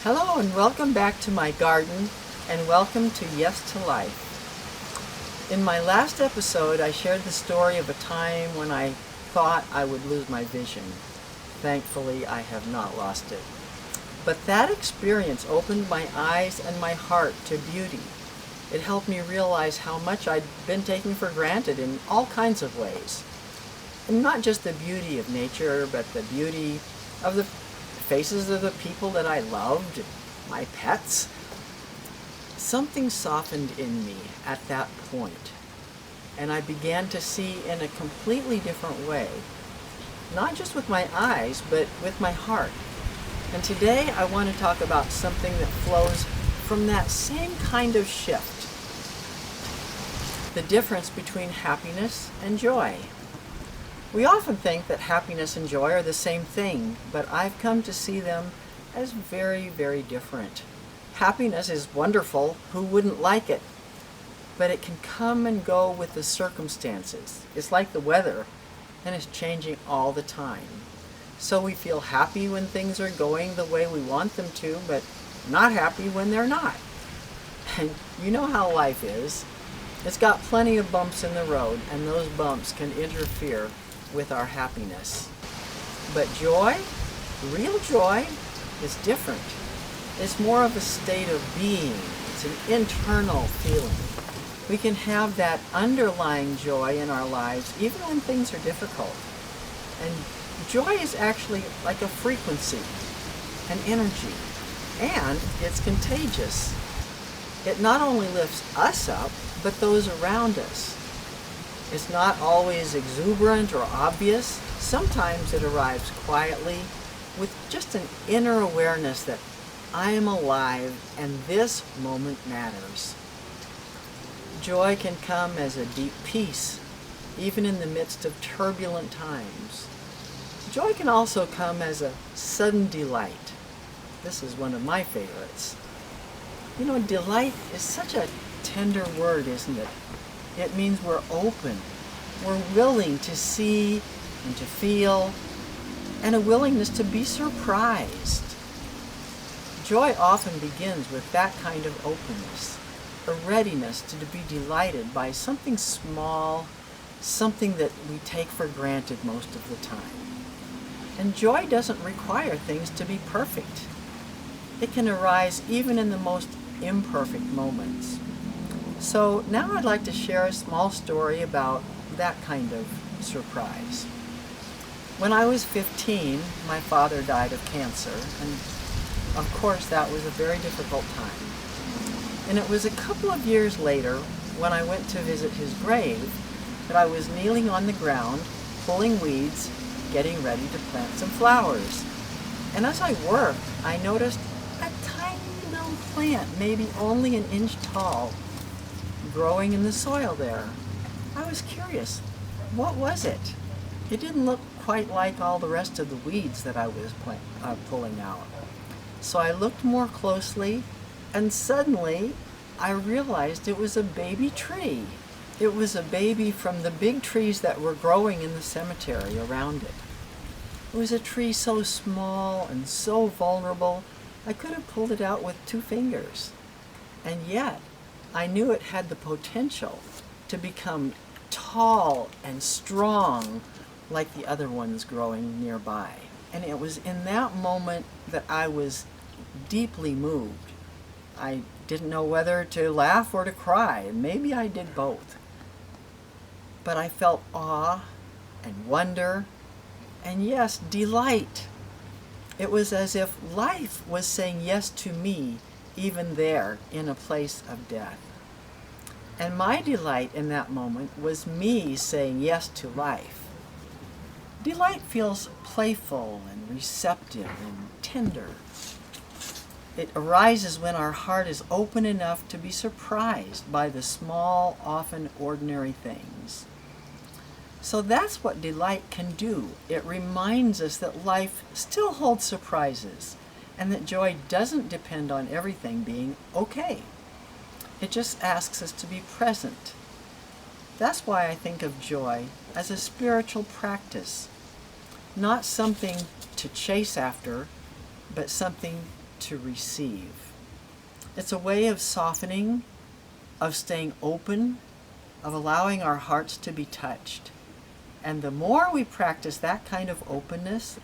Hello and welcome back to my garden, and welcome to Yes to Life. In my last episode, I shared the story of a time when I thought I would lose my vision. Thankfully, I have not lost it. But that experience opened my eyes and my heart to beauty. It helped me realize how much I'd been taking for granted in all kinds of ways. And not just the beauty of nature, but the beauty of the faces of the people that I loved, my pets. Something softened in me at that point, and I began to see in a completely different way, not just with my eyes, but with my heart. And today I want to talk about something that flows from that same kind of shift, the difference between happiness and joy. We often think that happiness and joy are the same thing, but I've come to see them as very, very different. Happiness is wonderful, who wouldn't like it? But it can come and go with the circumstances. It's like the weather, and it's changing all the time. So we feel happy when things are going the way we want them to, but not happy when they're not. And you know how life is. It's got plenty of bumps in the road, and those bumps can interfere with our happiness. But joy, real joy, is different. It's more of a state of being. It's an internal feeling. We can have that underlying joy in our lives even when things are difficult. And joy is actually like a frequency, an energy, and it's contagious. It not only lifts us up, but those around us. It's not always exuberant or obvious. Sometimes it arrives quietly with just an inner awareness that I am alive and this moment matters. Joy can come as a deep peace, even in the midst of turbulent times. Joy can also come as a sudden delight. This is one of my favorites. You know, delight is such a tender word, isn't it? It means we're open, we're willing to see and to feel, and a willingness to be surprised. Joy often begins with that kind of openness, a readiness to be delighted by something small, something that we take for granted most of the time. And joy doesn't require things to be perfect. It can arise even in the most imperfect moments. So now I'd like to share a small story about that kind of surprise. When I was 15, my father died of cancer, and of course that was a very difficult time. And it was a couple of years later, when I went to visit his grave, that I was kneeling on the ground, pulling weeds, getting ready to plant some flowers. And as I worked, I noticed a tiny little plant, maybe only an inch tall, growing in the soil there. I was curious. What was it? It didn't look quite like all the rest of the weeds that I was pulling out. So I looked more closely, and suddenly I realized it was a baby tree. It was a baby from the big trees that were growing in the cemetery around it. It was a tree so small and so vulnerable, I could have pulled it out with 2 fingers. And yet, I knew it had the potential to become tall and strong like the other ones growing nearby. And it was in that moment that I was deeply moved. I didn't know whether to laugh or to cry. Maybe I did both. But I felt awe and wonder and, yes, delight. It was as if life was saying yes to me, even there in a place of death. And my delight in that moment was me saying yes to life. Delight feels playful and receptive and tender. It arises when our heart is open enough to be surprised by the small, often ordinary things. So that's what delight can do. It reminds us that life still holds surprises, and that joy doesn't depend on everything being okay. It just asks us to be present. That's why I think of joy as a spiritual practice, not something to chase after, but something to receive. It's a way of softening, of staying open, of allowing our hearts to be touched. And the more we practice that kind of openness,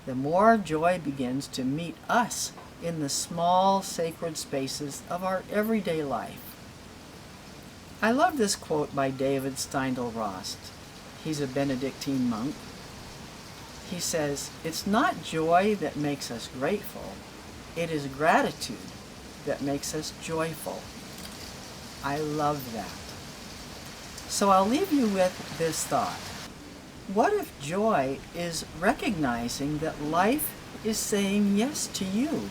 the more joy begins to meet us in the small, sacred spaces of our everyday life. I love this quote by David Steindl-Rast. He's a Benedictine monk. He says, "It's not joy that makes us grateful. It is gratitude that makes us joyful." I love that. So I'll leave you with this thought. What if joy is recognizing that life is saying yes to you?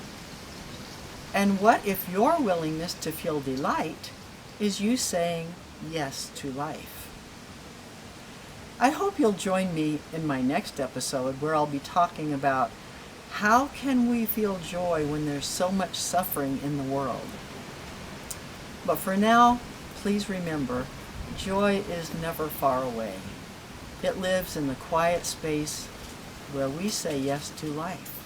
And what if your willingness to feel delight is you saying yes to life? I hope you'll join me in my next episode, where I'll be talking about how can we feel joy when there's so much suffering in the world. But for now, please remember, joy is never far away. It lives in the quiet space where we say yes to life.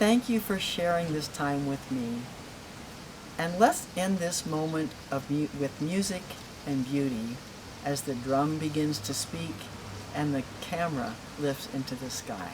Thank you for sharing this time with me. And let's end this moment with music and beauty as the drum begins to speak and the camera lifts into the sky.